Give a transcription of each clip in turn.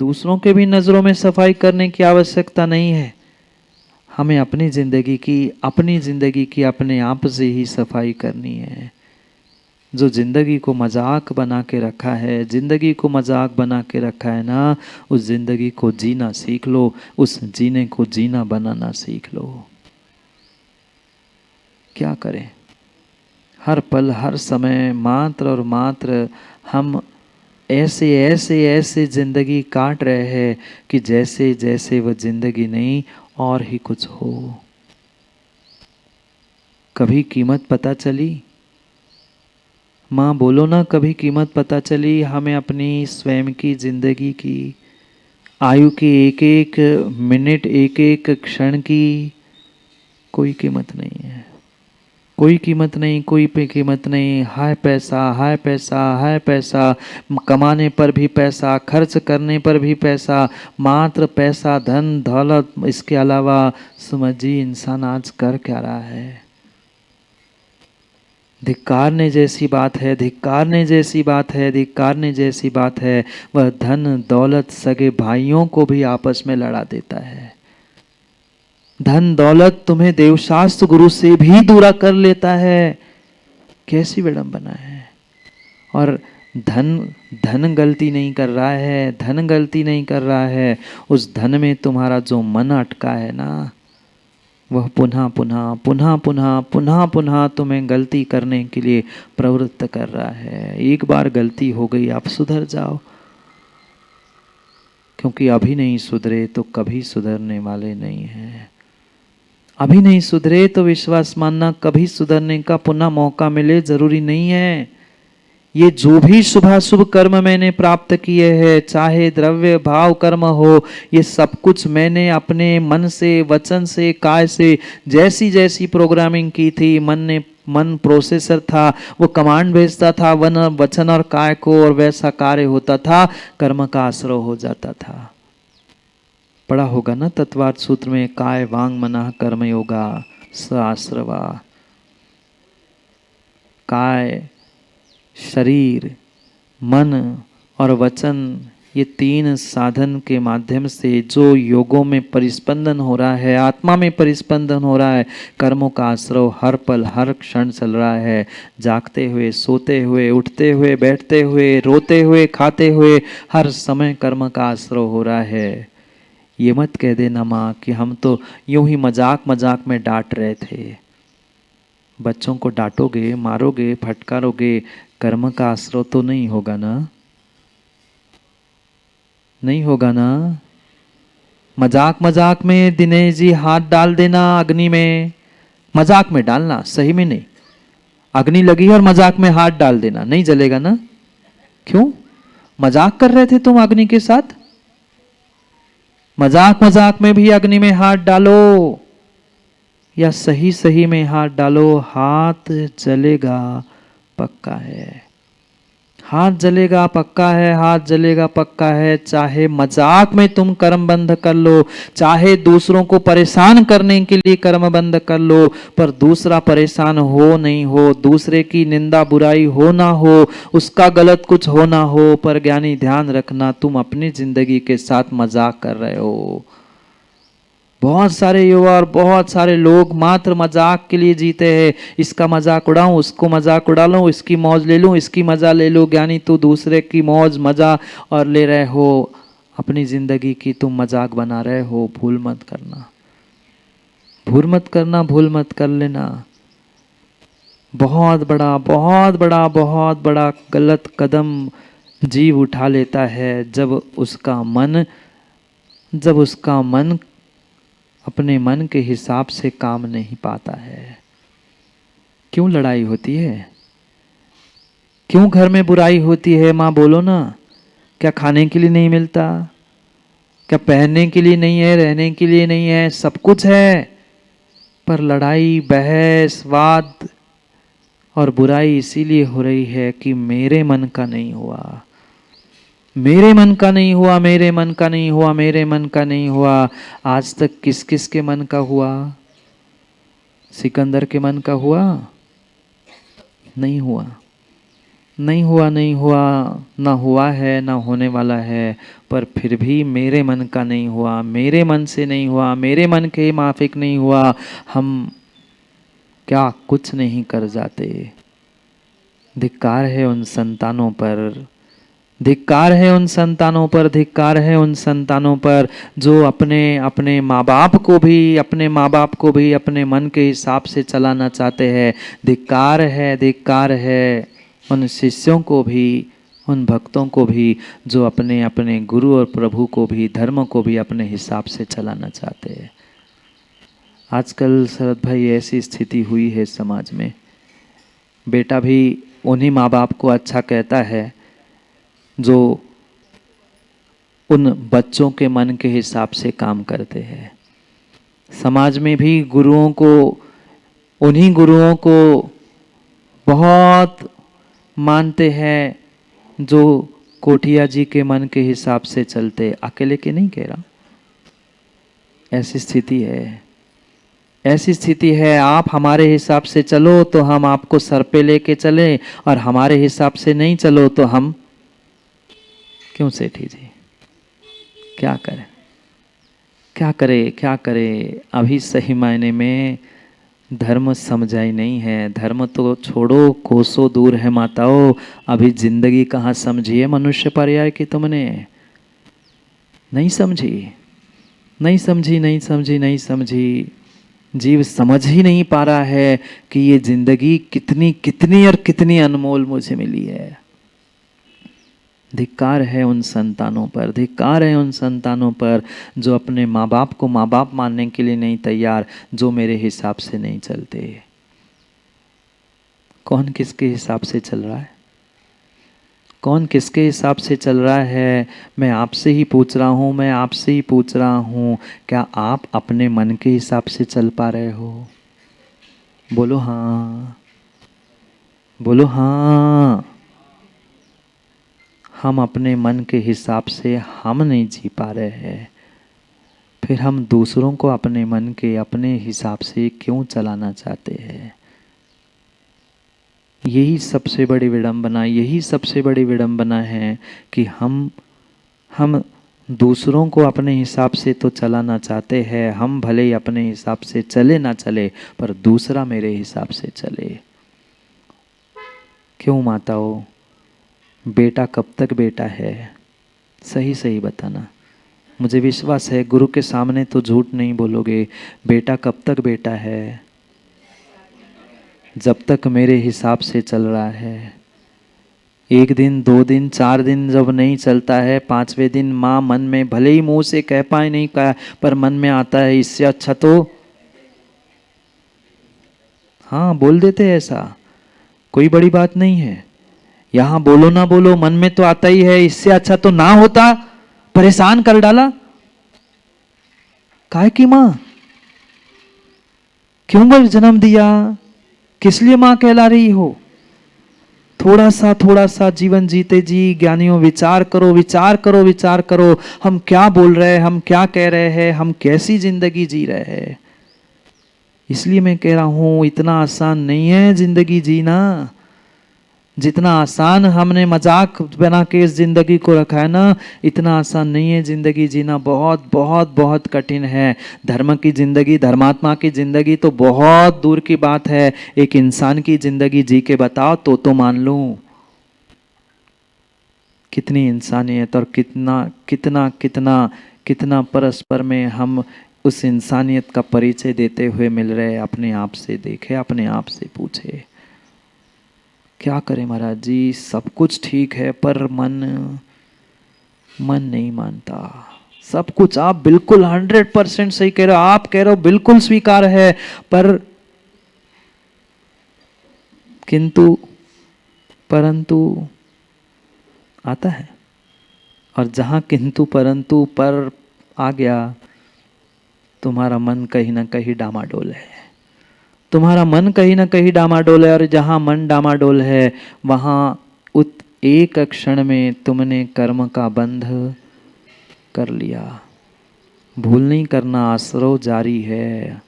दूसरों के भी नज़रों में सफाई करने की आवश्यकता नहीं है। हमें अपनी ज़िंदगी की अपने आप से ही सफाई करनी है। जो ज़िंदगी को मजाक बना के रखा है, ज़िंदगी को मजाक बना के रखा है ना, उस ज़िंदगी को जीना सीख लो, उस जीने को जीना बनाना सीख लो। क्या करें, हर पल हर समय मात्र और मात्र हम ऐसे ऐसे ऐसे ज़िंदगी काट रहे हैं कि जैसे जैसे वह ज़िंदगी नहीं और ही कुछ हो। कभी कीमत पता चली? माँ बोलो ना, कभी कीमत पता चली हमें अपनी स्वयं की ज़िंदगी की, आयु की एक एक मिनट एक एक क्षण की? कोई कीमत नहीं है, कोई कीमत नहीं, कोई पे कीमत नहीं। हाय पैसा, हाय पैसा, हाय पैसा, कमाने पर भी पैसा, खर्च करने पर भी पैसा, मात्र पैसा, धन दौलत, इसके अलावा समझिए इंसान आज कर क्या रहा है। धिक्कारने जैसी बात है, धिक्कारने जैसी बात है, धिक्कारने जैसी बात है। वह धन दौलत सगे भाइयों को भी आपस में लड़ा देता है। धन दौलत तुम्हें देवशास्त्र गुरु से भी दूरा कर लेता है। कैसी विडंबना है। और धन धन गलती नहीं कर रहा है, धन गलती नहीं कर रहा है। उस धन में तुम्हारा जो मन अटका है ना, वह पुनः पुनः पुनः पुनः पुनः पुनः तुम्हें गलती करने के लिए प्रवृत्त कर रहा है। एक बार गलती हो गई, आप सुधर जाओ, क्योंकि अभी नहीं सुधरे तो कभी सुधरने वाले नहीं हैं। अभी नहीं सुधरे तो विश्वास मानना, कभी सुधरने का पुनः मौका मिले जरूरी नहीं है। ये जो भी शुभाशुभ कर्म मैंने प्राप्त किए हैं, चाहे द्रव्य भाव कर्म हो, ये सब कुछ मैंने अपने मन से, वचन से, काय से, जैसी जैसी प्रोग्रामिंग की थी, मन प्रोसेसर था, वो कमांड भेजता था वन वचन और काय को, और वैसा कार्य होता था, कर्म का आश्रय हो जाता था। पढ़ा होगा ना तत्वार्थ सूत्र में, काय वांग मनः कर्म योगा स आश्रवा। काय, शरीर, मन और वचन, ये तीन साधन के माध्यम से जो योगों में परिस्पंदन हो रहा है, आत्मा में परिस्पंदन हो रहा है, कर्मों का आश्रय हर पल हर क्षण चल रहा है। जागते हुए, सोते हुए, उठते हुए, बैठते हुए, रोते हुए, खाते हुए, हर समय कर्म का आश्रय हो रहा है। ये मत कह देना माँ कि हम तो यूं ही मजाक मजाक में डांट रहे थे। बच्चों को डांटोगे, मारोगे, फटकारोगे, कर्म का आश्रय तो नहीं होगा ना, नहीं होगा ना। मजाक मजाक में दिनेश जी हाथ डाल देना अग्नि में, मजाक में डालना, सही में नहीं। अग्नि लगी और मजाक में हाथ डाल देना, नहीं जलेगा ना। क्यों? मजाक कर रहे थे तुम अग्नि के साथ? मजाक मजाक में भी अग्नि में हाथ डालो या सही सही में हाथ डालो, हाथ जलेगा पक्का है। हाथ जलेगा पक्का है, हाथ जलेगा पक्का है। चाहे मजाक में तुम कर्म बंद कर लो, चाहे दूसरों को परेशान करने के लिए कर्म बंद कर लो, पर दूसरा परेशान हो नहीं हो, दूसरे की निंदा बुराई हो ना हो, उसका गलत कुछ हो ना हो, पर ज्ञानी ध्यान रखना, तुम अपनी जिंदगी के साथ मजाक कर रहे हो। बहुत सारे युवा और बहुत सारे लोग मात्र मजाक के लिए जीते हैं। इसका मजाक उड़ाऊं, उसको मजाक उड़ा लूं, इसकी मौज ले लूं, इसकी मजा ले लूं। ज्ञानी तो दूसरे की मौज मजा और ले रहे हो, अपनी जिंदगी की तुम मजाक बना रहे हो। भूल मत करना, भूल मत करना, भूल मत कर लेना। बहुत बड़ा बहुत बड़ा बहुत बड़ा गलत कदम जीव उठा लेता है जब उसका मन अपने मन के हिसाब से काम नहीं पाता है। क्यों लड़ाई होती है? क्यों घर में बुराई होती है? माँ बोलो ना। क्या खाने के लिए नहीं मिलता? क्या पहनने के लिए नहीं है? रहने के लिए नहीं है? सब कुछ है, पर लड़ाई, बहस, वाद और बुराई इसीलिए हो रही है कि मेरे मन का नहीं हुआ, मेरे मन का नहीं हुआ, मेरे मन का नहीं हुआ, मेरे मन का नहीं हुआ। आज तक किस किस के मन का हुआ? सिकंदर के मन का हुआ? नहीं हुआ। नहीं हुआ, नहीं हुआ, ना हुआ है ना होने वाला है, पर फिर भी मेरे मन का नहीं हुआ, मेरे मन से नहीं हुआ, मेरे मन के माफिक नहीं हुआ, हम क्या कुछ नहीं कर जाते। धिक्कार है उन संतानों पर, धिक्कार है उन संतानों पर, धिक्कार है उन संतानों पर जो अपने अपने माँ बाप को भी, अपने माँ बाप को भी अपने मन के हिसाब से चलाना चाहते हैं। धिक्कार है, धिक्कार है उन शिष्यों को भी, उन भक्तों को भी जो अपने अपने गुरु और प्रभु को भी, धर्म को भी अपने हिसाब से चलाना चाहते हैं। आजकल शरद भाई ऐसी स्थिति हुई है समाज में, बेटा भी उन्हीं माँ बाप को अच्छा कहता है जो उन बच्चों के मन के हिसाब से काम करते हैं। समाज में भी गुरुओं को, उन्हीं गुरुओं को बहुत मानते हैं जो कोठिया जी के मन के हिसाब से चलते। अकेले के नहीं कह रहा, ऐसी स्थिति है, ऐसी स्थिति है। आप हमारे हिसाब से चलो तो हम आपको सर पे लेके चले, और हमारे हिसाब से नहीं चलो तो हम क्यों सेठी जी, क्या करें, क्या करे, क्या करे। अभी सही मायने में धर्म समझा ही नहीं है। धर्म तो छोड़ो, कोसों दूर है माताओं, अभी जिंदगी कहाँ समझी है मनुष्य पर्याय की तुमने? नहीं समझी, नहीं समझी, नहीं समझी, नहीं समझी। जीव समझ ही नहीं पा रहा है कि ये जिंदगी कितनी कितनी और कितनी अनमोल मुझे मिली है। धिक्कार है उन संतानों पर, धिक्कार है उन संतानों पर जो अपने माँ बाप को माँ बाप मानने के लिए नहीं तैयार, जो मेरे हिसाब से नहीं चलते। कौन किसके हिसाब से चल रहा है? कौन किसके हिसाब से चल रहा है? मैं आपसे ही पूछ रहा हूँ, मैं आपसे ही पूछ रहा हूँ, क्या आप अपने मन के हिसाब से चल पा रहे हो? बोलो हाँ, बोलो हाँ। हम अपने मन के हिसाब से हम नहीं जी पा रहे हैं, फिर हम दूसरों को अपने मन के, अपने हिसाब से क्यों चलाना चाहते हैं? यही सबसे बड़ी विडंबना, यही सबसे बड़ी विडंबना है कि हम दूसरों को अपने हिसाब से तो चलाना चाहते हैं। हम भले ही अपने हिसाब से चले ना चले, पर दूसरा मेरे हिसाब से चले। क्यों माताओं? बेटा कब तक बेटा है? सही सही बताना, मुझे विश्वास है गुरु के सामने तो झूठ नहीं बोलोगे। बेटा कब तक बेटा है? जब तक मेरे हिसाब से चल रहा है। एक दिन, 2 दिन, 4 दिन जब नहीं चलता है, 5वें दिन माँ मन में भले ही मुंह से कह पाए नहीं कहा, पर मन में आता है इससे अच्छा तो, हाँ बोल देते हैं ऐसा, कोई बड़ी बात नहीं है। यहाँ बोलो ना बोलो, मन में तो आता ही है इससे अच्छा तो ना होता। परेशान कर डाला, काहे की माँ, क्यों बर जन्म दिया, किस लिए माँ कहला रही हो? थोड़ा सा जीवन जीते जी ज्ञानियों विचार करो, विचार करो, विचार करो। हम क्या बोल रहे हैं, हम क्या कह रहे हैं, हम कैसी जिंदगी जी रहे हैं। इसलिए मैं कह रहा हूं इतना आसान नहीं है जिंदगी जीना। जितना आसान हमने मजाक बना के इस जिंदगी को रखा है ना, इतना आसान नहीं है जिंदगी जीना। बहुत बहुत बहुत कठिन है। धर्म की जिंदगी, धर्मात्मा की जिंदगी तो बहुत दूर की बात है। एक इंसान की जिंदगी जी के बताओ तो मान लूं कितनी इंसानियत और कितना कितना कितना कितना परस्पर में हम उस इंसानियत का परिचय देते हुए मिल रहे। अपने आप से देखे, अपने आप से पूछे, क्या करें महाराज जी, सब कुछ ठीक है पर मन नहीं मानता। सब कुछ आप बिल्कुल 100% सही कह रहे हो, आप कह रहे हो बिल्कुल स्वीकार है, पर किंतु परंतु आता है। और जहां किंतु परंतु पर आ गया, तुम्हारा मन कहीं ना कहीं डामाडोल है। तुम्हारा मन कहीं ना कहीं डामाडोल है, और जहां मन डामाडोल है वहां एक क्षण में तुमने कर्म का बंध कर लिया। भूल नहीं करना, आश्रव जारी है।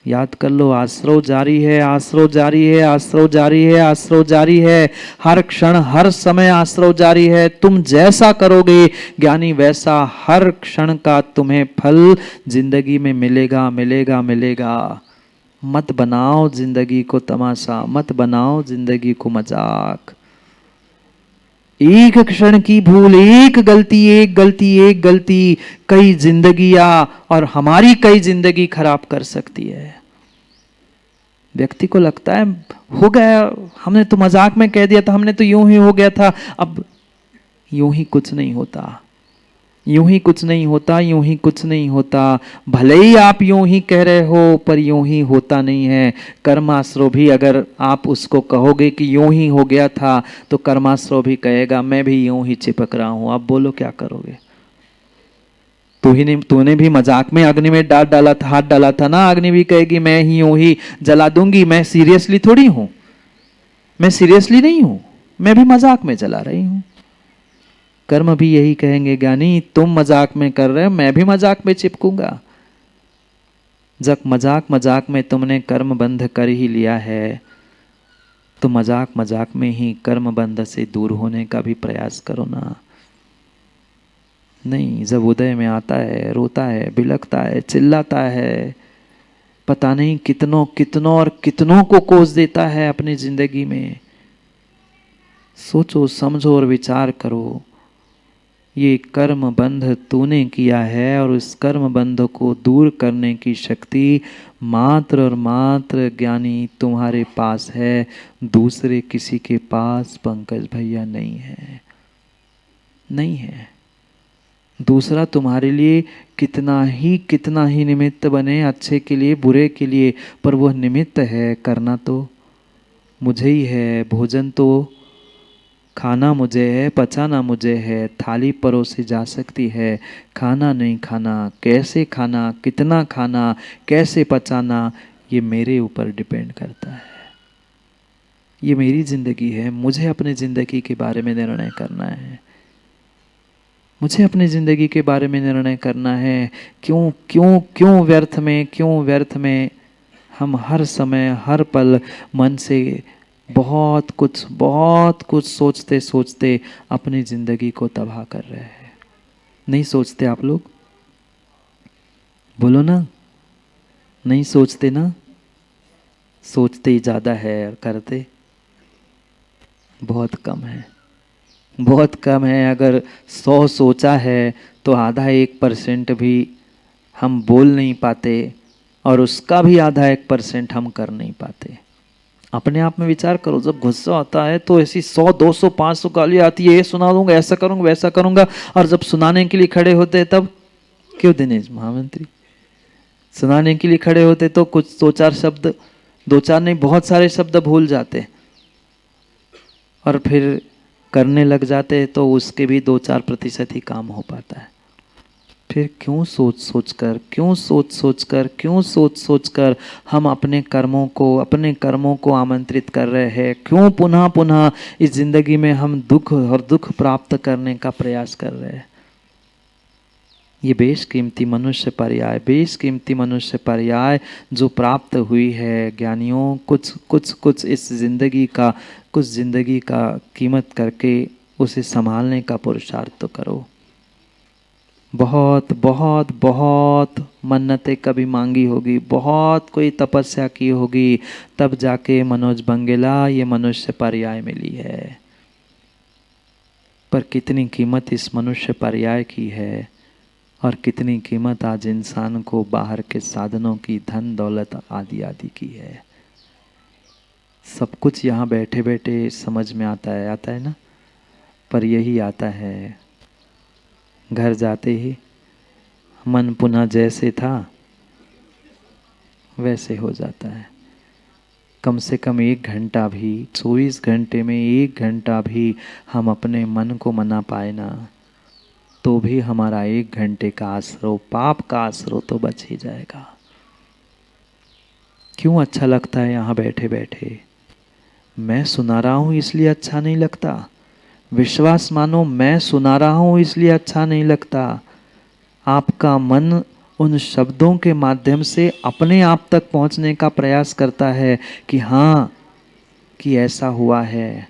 याद कर लो, आश्रव जारी है, आश्रव जारी है, आश्रव जारी है, आश्रव जारी है, हर क्षण हर समय आश्रव जारी है। तुम जैसा करोगे ज्ञानी वैसा हर क्षण का तुम्हें फल जिंदगी में मिलेगा मिलेगा मिलेगा। मत बनाओ जिंदगी को तमाशा, मत बनाओ जिंदगी को मजाक। एक क्षण की भूल, एक गलती, एक गलती, एक गलती कई जिंदगियां और हमारी कई जिंदगी खराब कर सकती है। व्यक्ति को लगता है हो गया, हमने तो मजाक में कह दिया था, हमने तो यूं ही हो गया था। अब यूं ही कुछ नहीं होता, यूं ही कुछ नहीं होता, यूं ही कुछ नहीं होता। भले ही आप यूं ही कह रहे हो पर यूं ही होता नहीं है। कर्माश्रव भी अगर आप उसको कहोगे कि यूं ही हो गया था तो कर्माश्रव भी कहेगा मैं भी यूं ही चिपक रहा हूं। आप बोलो क्या करोगे? तूने भी मजाक में अग्नि में डाल डाला था, हाथ डाला था ना। अग्नि भी कहेगी मैं ही यूं ही जला दूंगी, मैं सीरियसली थोड़ी हूं, मैं सीरियसली नहीं हूं, मैं भी मजाक में जला रही हूं। कर्म भी यही कहेंगे ज्ञानी तुम मजाक में कर रहे हो, मैं भी मजाक में चिपकूंगा। जब मजाक मजाक में तुमने कर्म बंध कर ही लिया है तो मजाक मजाक में ही कर्म बंध से दूर होने का भी प्रयास करो ना। नहीं, जब उदय में आता है, रोता है, बिलखता है, चिल्लाता है, पता नहीं कितनों कितनों और कितनों को कोस देता है अपनी जिंदगी में। सोचो समझो और विचार करो, ये कर्म बंध तूने किया है और उस कर्म बंध को दूर करने की शक्ति मात्र और मात्र ज्ञानी तुम्हारे पास है, दूसरे किसी के पास पंकज भैया नहीं है, नहीं है। दूसरा तुम्हारे लिए कितना ही निमित्त बने, अच्छे के लिए बुरे के लिए, पर वह निमित्त है, करना तो मुझे ही है। भोजन तो खाना मुझे है, पचाना मुझे है। थाली परोसी जा सकती है, खाना नहीं खाना, कैसे खाना, कितना खाना, कैसे पचाना, ये मेरे ऊपर डिपेंड करता है। ये मेरी जिंदगी है, मुझे अपनी जिंदगी के बारे में निर्णय करना है, मुझे अपनी जिंदगी के बारे में निर्णय करना है। क्यों क्यों क्यों व्यर्थ में, क्यों व्यर्थ में हम हर समय हर पल मन से बहुत कुछ सोचते सोचते अपनी जिंदगी को तबाह कर रहे हैं। नहीं सोचते आप लोग? बोलो ना, नहीं सोचते ना? सोचते ही ज्यादा है और करते बहुत कम है, बहुत कम है। अगर 100 सोचा है तो आधा 1% भी हम बोल नहीं पाते और उसका भी आधा 1% हम कर नहीं पाते। अपने आप में विचार करो, जब गुस्सा आता है तो ऐसी 100 200 500 गाली आती है, ये सुना दूंगा, ऐसा करूंगा, वैसा करूंगा, और जब सुनाने के लिए खड़े होते हैं तब क्यों दिनेश महामंत्री, सुनाने के लिए खड़े होते तो कुछ 2-4 शब्द, 2-4 नहीं बहुत सारे शब्द भूल जाते और फिर करने लग जाते तो उसके भी 2-4% ही काम हो पाता है। फिर क्यों सोच सोच कर हम अपने कर्मों को आमंत्रित कर रहे हैं? क्यों पुनः पुनः इस जिंदगी में हम दुख प्राप्त करने का प्रयास कर रहे हैं? ये बेशकीमती मनुष्य पर्याय, बेशकीमती मनुष्य पर्याय जो प्राप्त हुई है ज्ञानियों, कुछ इस जिंदगी का, कुछ जिंदगी का कीमत करके उसे संभालने का पुरुषार्थ तो करो। बहुत बहुत बहुत मन्नतें कभी मांगी होगी, बहुत कोई तपस्या की होगी, तब जाके मनोज बंगेला ये मनुष्य पर्याय मिली है। पर कितनी कीमत इस मनुष्य पर्याय की है और कितनी कीमत आज इंसान को बाहर के साधनों की, धन दौलत आदि आदि की है। सब कुछ यहाँ बैठे बैठे समझ में आता है ना, पर यही आता है घर जाते ही मन पुनः जैसे था वैसे हो जाता है। कम से कम 1 घंटा भी, 24 घंटे में 1 घंटा भी हम अपने मन को मना पाए ना, तो भी हमारा 1 घंटे का आश्रव, पाप का आश्रव तो बच ही जाएगा। क्यों अच्छा लगता है यहाँ बैठे बैठे? मैं सुना रहा हूँ इसलिए अच्छा नहीं लगता। विश्वास मानो, मैं सुना रहा हूँ इसलिए अच्छा नहीं लगता। आपका मन उन शब्दों के माध्यम से अपने आप तक पहुंचने का प्रयास करता है कि हाँ, कि ऐसा हुआ है,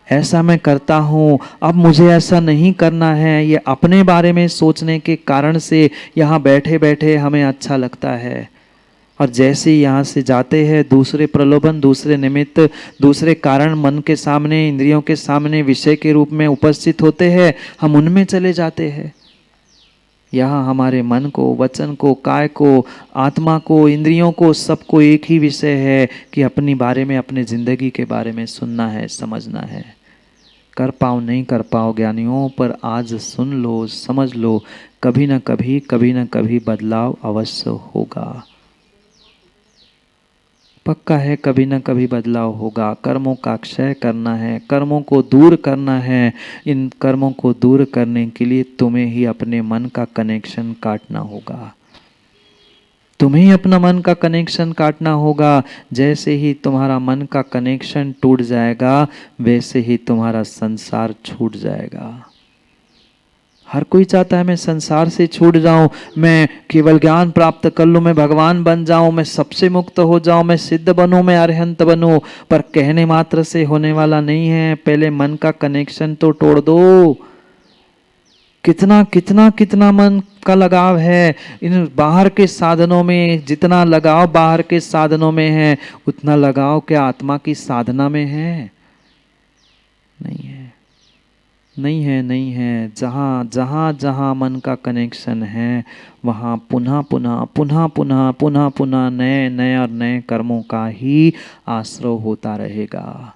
ऐसा मैं करता हूँ, अब मुझे ऐसा नहीं करना है। ये अपने बारे में सोचने के कारण से यहाँ बैठे बैठे हमें अच्छा लगता है, और जैसे ही यहाँ से जाते हैं दूसरे प्रलोभन, दूसरे निमित्त, दूसरे कारण मन के सामने, इंद्रियों के सामने विषय के रूप में उपस्थित होते हैं, हम उनमें चले जाते हैं। यहाँ हमारे मन को, वचन को, काय को, आत्मा को, इंद्रियों को, सबको एक ही विषय है कि अपनी बारे में, अपने जिंदगी के बारे में सुनना है, समझना है। कर पाओ नहीं कर पाओ ज्ञानियों, पर आज सुन लो, समझ लो, कभी न कभी बदलाव अवश्य होगा। पक्का है, कभी न कभी बदलाव होगा। कर्मों का क्षय करना है, कर्मों को दूर करना है। इन कर्मों को दूर करने के लिए तुम्हें ही अपने मन का कनेक्शन काटना होगा। तुम्हें ही अपना मन का कनेक्शन काटना होगा। जैसे ही तुम्हारा मन का कनेक्शन टूट जाएगा, वैसे ही तुम्हारा संसार छूट जाएगा। हर कोई चाहता है मैं संसार से छूट जाऊं, मैं केवल ज्ञान प्राप्त कर लूं, मैं भगवान बन जाऊं, मैं सबसे मुक्त हो जाऊं, मैं सिद्ध बनूं, मैं अरहंत बनूं। पर कहने मात्र से होने वाला नहीं है। पहले मन का कनेक्शन तो तोड़ दो। कितना कितना कितना मन का लगाव है इन बाहर के साधनों में। जितना लगाव बाहर के साधनों में है, उतना लगाव क्या आत्मा की साधना में है? नहीं है, नहीं है, नहीं है। जहाँ जहाँ जहाँ मन का कनेक्शन है, वहाँ पुनः पुनः पुनः पुनः पुनः पुनः नए नए और नए कर्मों का ही आश्रय होता रहेगा।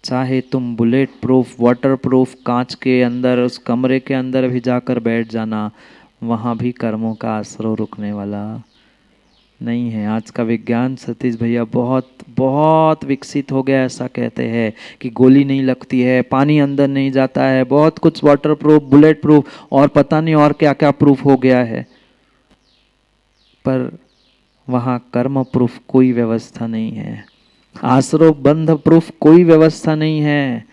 चाहे तुम बुलेट प्रूफ, वाटर प्रूफ कांच के अंदर, उस कमरे के अंदर भी जाकर बैठ जाना, वहाँ भी कर्मों का आश्रय रुकने वाला नहीं है। आज का विज्ञान सतीश भैया बहुत बहुत विकसित हो गया। ऐसा कहते हैं कि गोली नहीं लगती है, पानी अंदर नहीं जाता है, बहुत कुछ वाटर प्रूफ, बुलेट प्रूफ और पता नहीं और क्या क्या प्रूफ हो गया है। पर वहाँ कर्म प्रूफ कोई व्यवस्था नहीं है, आश्रय बंध प्रूफ कोई व्यवस्था नहीं है।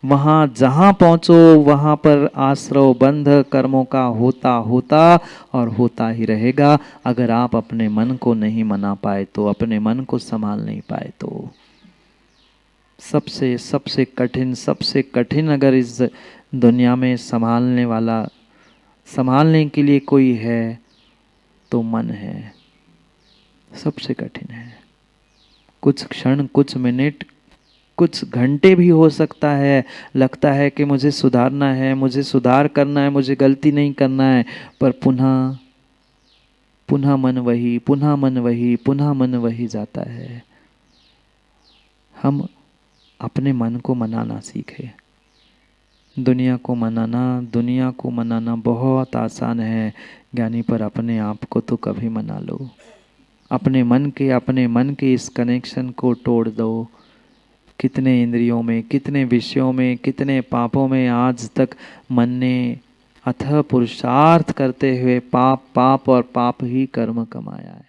वहाँ जहाँ पहुँचो वहाँ पर आश्रय बंध कर्मों का होता होता और होता ही रहेगा। अगर आप अपने मन को नहीं मना पाए तो, अपने मन को संभाल नहीं पाए तो। सबसे सबसे कठिन अगर इस दुनिया में संभालने वाला, संभालने के लिए कोई है तो मन है। सबसे कठिन है। कुछ क्षण, कुछ मिनट, कुछ घंटे भी हो सकता है, लगता है कि मुझे सुधारना है, मुझे सुधार करना है, मुझे गलती नहीं करना है, पर पुनः पुनः मन वही, पुनः मन वही, पुनः मन वही जाता है। हम अपने मन को मनाना सीखें। दुनिया को मनाना बहुत आसान है ज्ञानी, पर अपने आप को तो कभी मना लो। अपने मन के इस कनेक्शन को तोड़ दो। कितने इंद्रियों में, कितने विषयों में, कितने पापों में आज तक मन ने अथः पुरुषार्थ करते हुए पाप पाप और पाप ही कर्म कमाया है।